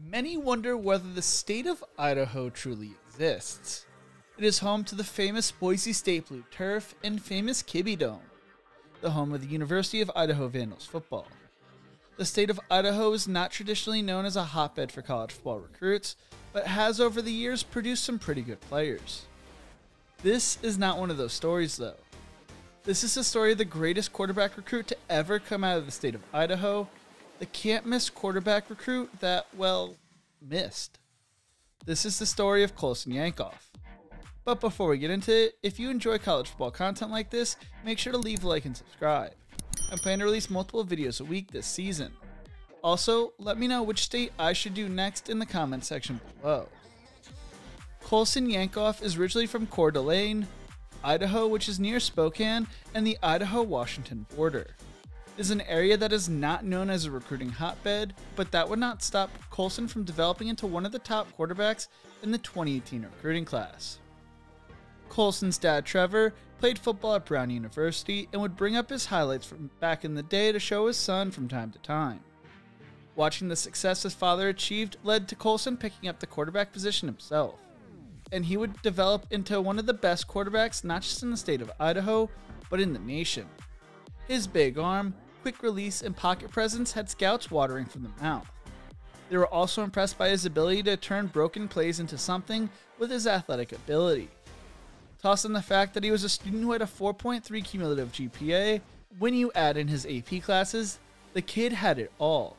Many wonder whether the state of Idaho truly exists. It is home to the famous Boise State Blue turf and famous Kibbie Dome, the home of the University of Idaho Vandals football. The state of Idaho is not traditionally known as a hotbed for college football recruits, but has over the years produced some pretty good players. This is not one of those stories though. This is the story of the greatest quarterback recruit to ever come out of the state of Idaho, the can't-miss quarterback recruit that, well, missed. This is the story of Colson Yankoff. But before we get into it, if you enjoy college football content like this, make sure to leave a like and subscribe. I plan to release multiple videos a week this season. Also, let me know which state I should do next in the comment section below. Colson Yankoff is originally from Coeur d'Alene, Idaho, which is near Spokane and the Idaho-Washington border. It is an area that is not known as a recruiting hotbed, but that would not stop Colson from developing into one of the top quarterbacks in the 2018 recruiting class. Colson's dad, Trevor, played football at Brown University and would bring up his highlights from back in the day to show his son from time to time. Watching the success his father achieved led to Colson picking up the quarterback position himself, and he would develop into one of the best quarterbacks not just in the state of Idaho, but in the nation. His big arm, quick release, and pocket presence had scouts watering from the mouth. They were also impressed by his ability to turn broken plays into something with his athletic ability. Toss in the fact that he was a student who had a 4.3 cumulative GPA. When you add in his AP classes, the kid had it all.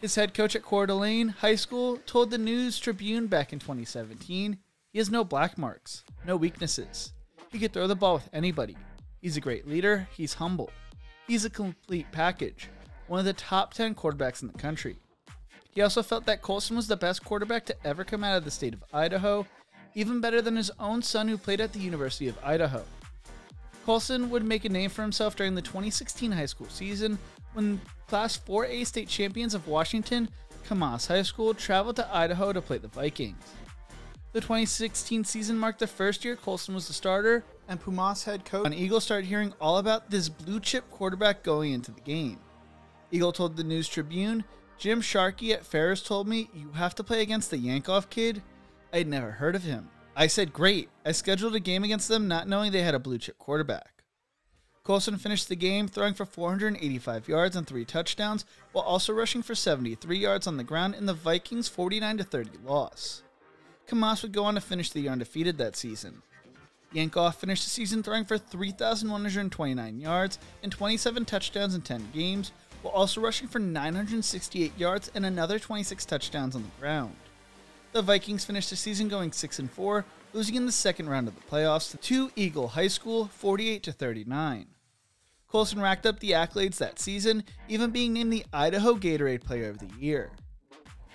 His head coach at Coeur d'Alene High School told the News Tribune back in 2017, he has no black marks, no weaknesses. He could throw the ball with anybody. He's a great leader, he's humble. He's a complete package, one of the top 10 quarterbacks in the country. He also felt that Colson was the best quarterback to ever come out of the state of Idaho, even better than his own son who played at the University of Idaho. Colson would make a name for himself during the 2016 high school season when Class 4A state champions of Washington, Kibbie High School, traveled to Idaho to play the Vikings. The 2016 season marked the first year Colson was the starter, and Pumas head coach Eagle started hearing all about this blue-chip quarterback going into the game. Eagle told the News Tribune, Jim Sharkey at Ferris told me, you have to play against the Yankoff kid? I'd never heard of him. I said, great. I scheduled a game against them not knowing they had a blue-chip quarterback. Colson finished the game throwing for 485 yards and 3 touchdowns, while also rushing for 73 yards on the ground in the Vikings' 49-30 loss. Kibbie would go on to finish the year undefeated that season. Yankoff finished the season throwing for 3,129 yards and 27 touchdowns in 10 games, while also rushing for 968 yards and another 26 touchdowns on the ground. The Vikings finished the season going 6-4, losing in the second round of the playoffs to Eagle High School 48-39. Colson racked up the accolades that season, even being named the Idaho Gatorade Player of the Year.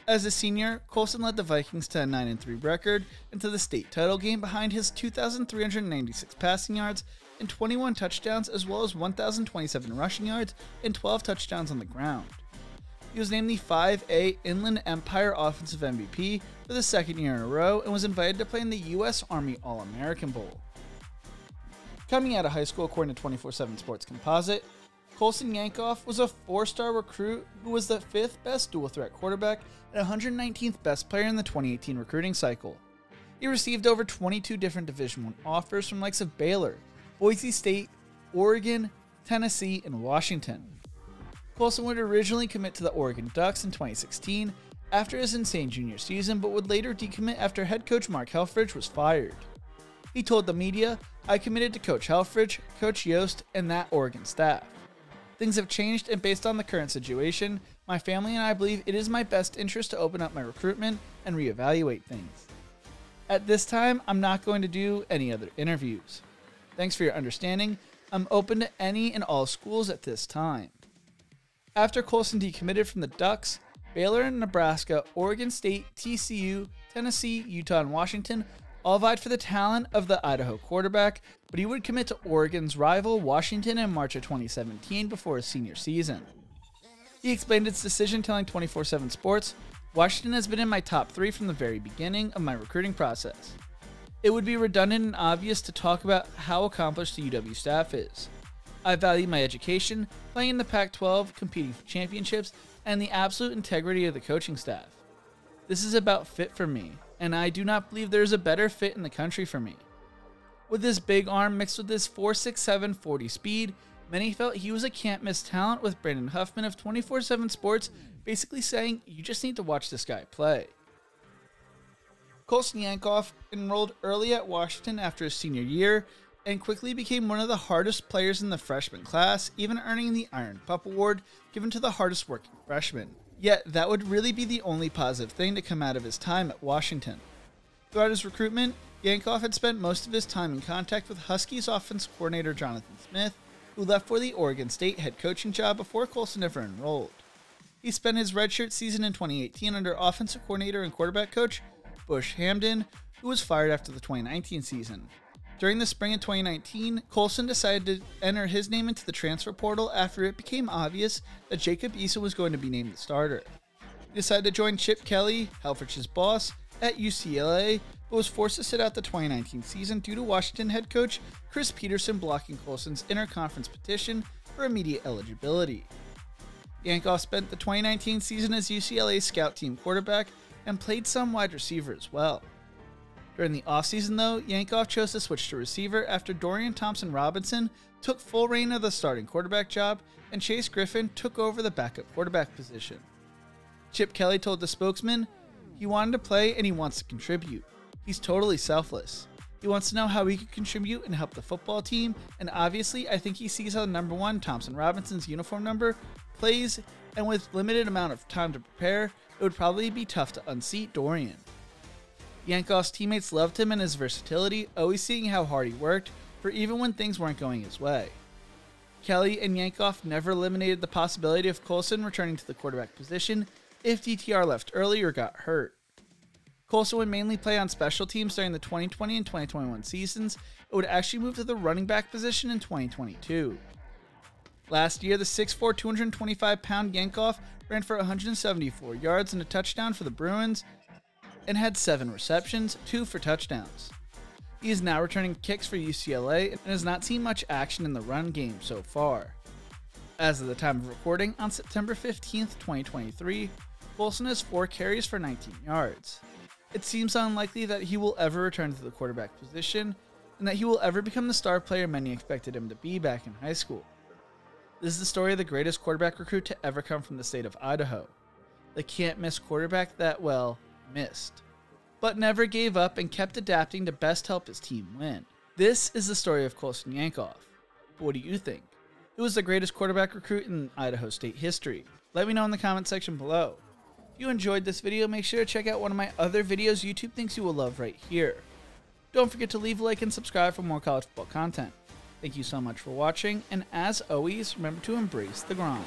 As a senior, Colson led the Vikings to a 9-3 record and to the state title game behind his 2,396 passing yards and 21 touchdowns, as well as 1,027 rushing yards and 12 touchdowns on the ground. He was named the 5A Inland Empire Offensive MVP for the second year in a row and was invited to play in the U.S. Army All-American Bowl. Coming out of high school, according to 24/7 Sports Composite, Colson Yankoff was a 4-star recruit who was the 5th best dual-threat quarterback and 119th best player in the 2018 recruiting cycle. He received over 22 different Division I offers from likes of Baylor, Boise State, Oregon, Tennessee, and Washington. Colson would originally commit to the Oregon Ducks in 2016 after his insane junior season, but would later decommit after head coach Mark Helfrich was fired. He told the media, I committed to Coach Helfrich, Coach Yost, and that Oregon staff. Things have changed, and based on the current situation, my family and I believe it is my best interest to open up my recruitment and reevaluate things. At this time, I'm not going to do any other interviews. Thanks for your understanding. I'm open to any and all schools at this time. After Colson decommitted from the Ducks, Baylor and Nebraska, Oregon State, TCU, Tennessee, Utah, and Washington all vied for the talent of the Idaho quarterback, but he would commit to Oregon's rival, Washington, in March of 2017 before his senior season. He explained his decision telling 24/7 Sports, Washington has been in my top 3 from the very beginning of my recruiting process. It would be redundant and obvious to talk about how accomplished the UW staff is. I value my education, playing in the Pac-12, competing for championships, and the absolute integrity of the coaching staff. This is about fit for me, and I do not believe there is a better fit in the country for me. With his big arm mixed with his 4.67 40 speed, many felt he was a can't-miss talent, with Brandon Huffman of 24/7 Sports basically saying, "You just need to watch this guy play." Colson Yankoff enrolled early at Washington after his senior year and quickly became one of the hardest players in the freshman class, even earning the Iron Pup Award given to the hardest working freshman. Yet, that would really be the only positive thing to come out of his time at Washington. Throughout his recruitment, Yankoff had spent most of his time in contact with Huskies offensive coordinator Jonathan Smith, who left for the Oregon State head coaching job before Colson ever enrolled. He spent his redshirt season in 2018 under offensive coordinator and quarterback coach Bush Hamden, who was fired after the 2019 season. During the spring of 2019, Colson decided to enter his name into the transfer portal after it became obvious that Jacob Eason was going to be named the starter. He decided to join Chip Kelly, Helfrich's boss, at UCLA, but was forced to sit out the 2019 season due to Washington head coach Chris Peterson blocking Colson's interconference petition for immediate eligibility. Yankoff spent the 2019 season as UCLA's scout team quarterback and played some wide receiver as well. During the offseason, though, Yankoff chose to switch to receiver after Dorian Thompson-Robinson took full reign of the starting quarterback job and Chase Griffin took over the backup quarterback position. Chip Kelly told the spokesman, "He wanted to play and he wants to contribute. He's totally selfless. He wants to know how he could contribute and help the football team, and obviously I think he sees how the number 1 Thompson-Robinson's uniform number plays, and with limited amount of time to prepare, it would probably be tough to unseat Dorian." Yankoff's teammates loved him and his versatility, always seeing how hard he worked for even when things weren't going his way. Kelly and Yankoff never eliminated the possibility of Colson returning to the quarterback position if DTR left early or got hurt. Colson would mainly play on special teams during the 2020 and 2021 seasons, but would actually move to the running back position in 2022. Last year, the 6'4", 225-pound Yankoff ran for 174 yards and a touchdown for the Bruins and had 7 receptions, 2 for touchdowns. He is now returning kicks for UCLA and has not seen much action in the run game so far. As of the time of recording, on September 15th, 2023, Colson has 4 carries for 19 yards. It seems unlikely that he will ever return to the quarterback position and that he will ever become the star player many expected him to be back in high school. This is the story of the greatest quarterback recruit to ever come from the state of Idaho. The can't-miss quarterback that, well, missed, but never gave up and kept adapting to best help his team win. This is the story of Colson Yankoff. What do you think? Who was the greatest quarterback recruit in Idaho State history? Let me know in the comment section below. If you enjoyed this video, make sure to check out one of my other videos YouTube thinks you will love right here. Don't forget to leave a like and subscribe for more college football content. Thank you so much for watching, and as always, remember to embrace the grind.